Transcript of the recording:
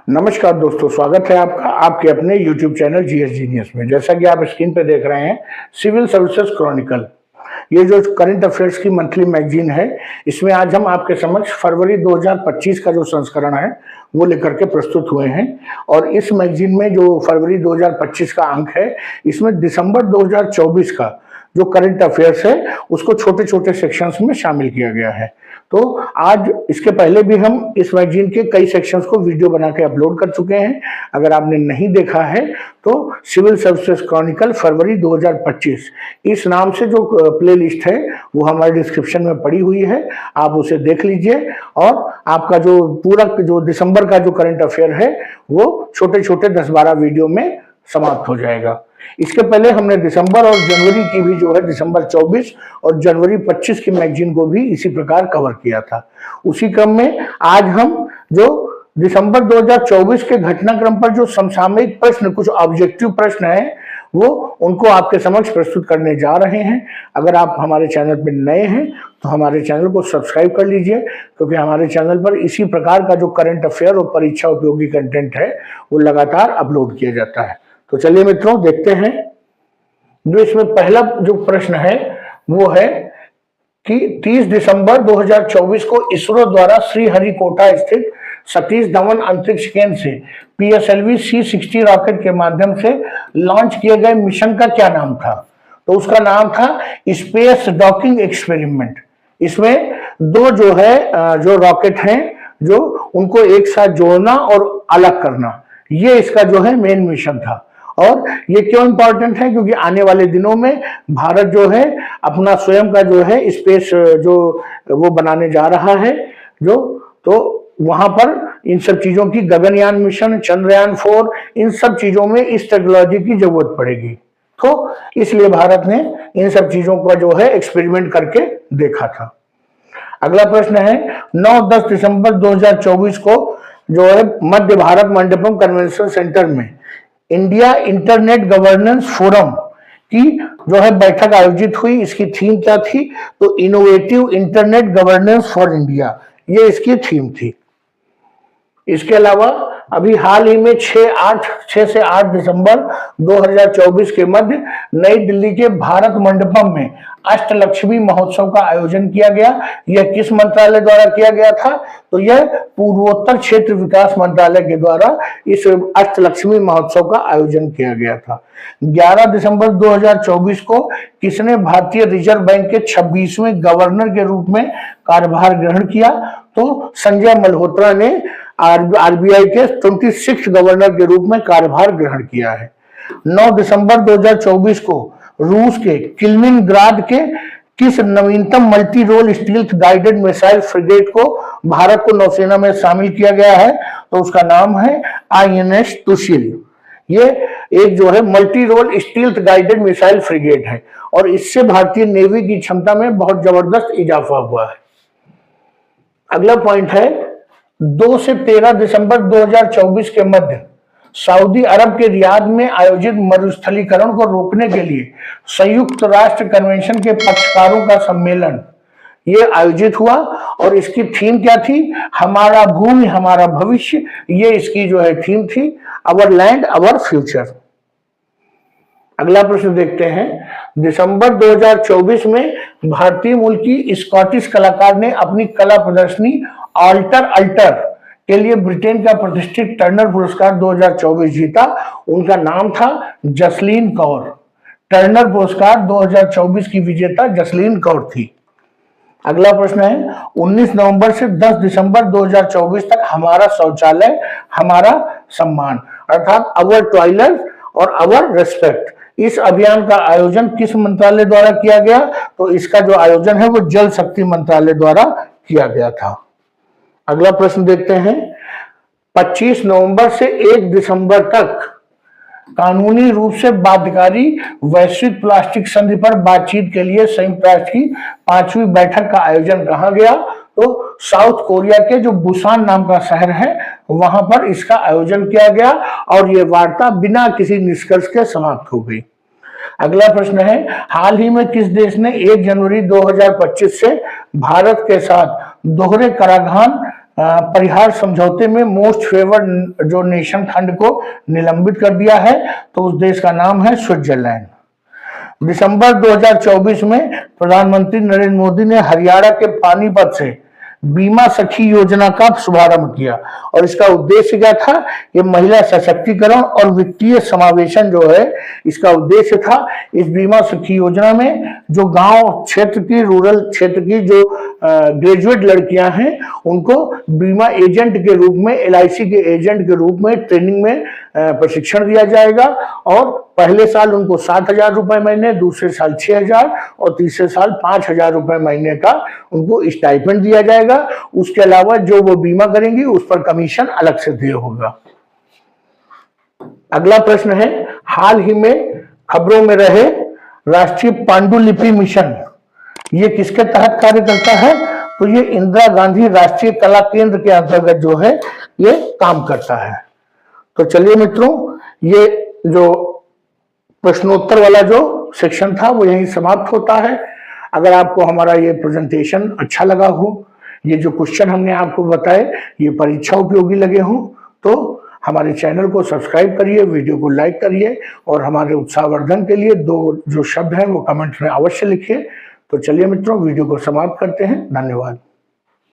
नमस्कार दोस्तों, स्वागत है आपका आपके अपने YouTube चैनल जीएस जीनियस में। जैसा कि आप स्क्रीन पे देख रहे हैं, सिविल सर्विसेज क्रॉनिकल, ये जो करंट अफेयर्स की मंथली मैगजीन है, इसमें आज हम आपके समक्ष फरवरी 2025 का जो संस्करण है वो लेकर के प्रस्तुत हुए हैं। और इस मैगजीन में जो फरवरी 2025 का अंक है, इसमें दिसंबर 2024 का जो करंट अफेयर्स है उसको छोटे छोटे सेक्शंस में शामिल किया गया है। तो आज इसके पहले भी हम इस मैगजीन के कई सेक्शंस को वीडियो बना के अपलोड कर चुके हैं। अगर आपने नहीं देखा है तो सिविल सर्विसेज क्रॉनिकल फरवरी 2025 इस नाम से जो प्लेलिस्ट है वो हमारे डिस्क्रिप्शन में पड़ी हुई है, आप उसे देख लीजिए। और आपका जो पूरा जो दिसंबर का जो करंट अफेयर है वो छोटे छोटे 10-12 वीडियो में समाप्त हो जाएगा। इसके पहले हमने दिसंबर और जनवरी की भी जो है दिसंबर 24 और जनवरी 25 की मैगजीन को भी इसी प्रकार कवर किया था। उसी क्रम में आज हम जो दिसंबर 2024 के घटनाक्रम पर जो समसामयिक प्रश्न, कुछ ऑब्जेक्टिव प्रश्न हैं, वो उनको आपके समक्ष प्रस्तुत करने जा रहे हैं। अगर आप हमारे चैनल पर नए हैं तो हमारे चैनल को सब्सक्राइब कर लीजिए, क्योंकि हमारे चैनल पर इसी प्रकार का जो करंट अफेयर और परीक्षा उपयोगी कंटेंट है वो लगातार अपलोड किया जाता है। तो चलिए मित्रों, देखते हैं। जो इसमें पहला जो प्रश्न है वो है कि 30 दिसंबर 2024 को इसरो द्वारा श्रीहरिकोटा स्थित सतीश धवन अंतरिक्ष केंद्र से PSLV C-60 रॉकेट के माध्यम से लॉन्च किए गए मिशन का क्या नाम था? तो उसका नाम था स्पेस डॉकिंग एक्सपेरिमेंट। इसमें दो जो है जो रॉकेट हैं जो उनको एक साथ जोड़ना और अलग करना, ये इसका जो है मेन मिशन था। और ये क्यों इंपॉर्टेंट है? क्योंकि आने वाले दिनों में भारत जो है अपना स्वयं का जो है स्पेस जो वो बनाने जा रहा है, जो तो वहां पर इन सब चीजों की गगनयान मिशन, चंद्रयान 4, इन सब चीजों में इस टेक्नोलॉजी की जरूरत पड़ेगी। तो इसलिए भारत ने इन सब चीजों का जो है एक्सपेरिमेंट करके देखा था। अगला प्रश्न है 9-10 दिसंबर 2024 को जो है मध्य भारत मंडपम कन्वेंशन सेंटर में इंडिया इंटरनेट गवर्नेंस फोरम की जो है बैठक आयोजित हुई। इसकी थीम क्या थी? तो innovative internet governance for India, ये इसकी थीम थी। इसके अलावा अभी हाल ही में 6 से 8 दिसंबर 2024 के मध्य नई दिल्ली के भारत मंडपम में अष्टलक्ष्मी महोत्सव का आयोजन किया गया। यह किस मंत्रालय द्वारा किया गया था? तो यह पूर्वोत्तर क्षेत्र विकास मंत्रालय के द्वारा इस अष्टलक्ष्मी महोत्सव का आयोजन किया गया था। 11 दिसंबर 2024 को किसने भारतीय रिजर्व बैंक के 26वें गवर्नर के रूप में कार्यभार ग्रहण किया? तो संजय मल्होत्रा ने RBI के 26 गवर्नर के रूप में कार्यभार ग्रहण किया है। 9 दिसंबर 2024 को रूस के किलिनिंग्राड के किस नवीनतम multi role stealth guided missile frigate को भारत को नौसेना में शामिल किया गया है? तो उसका नाम है INS तुशिल। ये एक जो है multi role stealth guided missile frigate है और इससे भारतीय नेवी की क्षमता में बहुत जबरदस्त इजाफा हुआ है। अगला पॉइंट है 2 से 13 दिसंबर 2024 के मध्य सऊदी अरब के रियाद में आयोजित मरुस्थलीकरण को रोकने के लिए संयुक्त राष्ट्र कन्वेंशन के पक्षकारों का सम्मेलन ये आयोजित हुआ और इसकी थीम क्या थी? हमारा भूमि हमारा भविष्य, ये इसकी जो है थीम थी, अवर लैंड अवर फ्यूचर। अगला प्रश्न देखते हैं। दिसंबर 2024 में भारतीय मूल की स्कॉटिश कलाकार ने अपनी कला प्रदर्शनी ऑल्टर अल्टर के लिए ब्रिटेन का प्रतिष्ठित टर्नर पुरस्कार 2024 जीता। उनका नाम था जसलीन कौर। टर्नर पुरस्कार 2024 की विजेता जसलीन कौर थी। अगला प्रश्न है 19 नवंबर से 10 दिसंबर 2024 तक हमारा शौचालय हमारा सम्मान, अर्थात अवर टॉयलेट और अवर रेस्पेक्ट, इस अभियान का आयोजन किस मंत्रालय द्वारा किया गया? तो इसका जो आयोजन है वो जल शक्ति मंत्रालय द्वारा किया गया था। अगला प्रश्न देखते हैं। 25 नवंबर से 1 दिसंबर तक कानूनी रूप से बाध्यकारी वैश्विक प्लास्टिक संधि पर बातचीत के लिए संयुक्त राष्ट्र की 5वीं बैठक का आयोजन कहाँ गया? तो साउथ कोरिया के जो बुसान नाम का शहर है वहां पर इसका आयोजन किया गया और ये वार्ता बिना किसी निष्कर्ष के समाप्त हो गई। अगला प्रश्न है हाल ही में किस देश ने 1 जनवरी 2025 से भारत के साथ दोहरे कराधान परिहार समझौते में मोस्ट फेवर्ड जो नेशन फंड को निलंबित कर दिया है, तो उस देश का नाम है स्विट्जरलैंड। दिसंबर 2024 में प्रधानमंत्री नरेंद्र मोदी ने हरियाणा के पानीपत से बीमा सखी योजना का शुभारंभ किया, और इसका उद्देश्य क्या था? ये महिला सशक्तिकरण और वित्तीय समावेशन जो है, इसका उद्देश्य था। इस बीमा सखी योजना में जो गांव क्षेत्र की, रूरल क्षेत्र की जो ग्रेजुएट लड़कियां हैं, उनको बीमा एजेंट के रूप में, LIC के एजेंट के रूप में ट्रेनिंग में प्रशिक्षण दिया जाएगा, और पहले साल उनको 7,000 रुपए महीने, दूसरे साल 6,000 और तीसरे साल 5,000 रुपए महीने का उनको स्टाइपेंड दिया जाएगा। उसके अलावा जो वो बीमा करेंगी उस पर कमीशन अलग से दिया होगा। अगला प्रश्न है, हाल ही में खबरों में रहे राष्ट्रीय पांडुलिपि मिशन, ये किसके तहत कार्य करता है? तो ये इंदिरा गांधी राष्ट्रीय कला केंद्र के अंतर्गत जो है ये काम करता है। तो चलिए मित्रों, ये जो प्रश्नोत्तर वाला जो सेक्शन था वो यहीं समाप्त होता है। अगर आपको हमारा ये प्रेजेंटेशन अच्छा लगा हो, ये जो क्वेश्चन हमने आपको बताए ये परीक्षा उपयोगी लगे हों, तो हमारे चैनल को सब्सक्राइब करिए, वीडियो को लाइक करिए, और हमारे उत्साहवर्धन के लिए 2 जो शब्द हैं वो कमेंट में अवश्य लिखिए। तो चलिए मित्रों, वीडियो को समाप्त करते हैं। धन्यवाद।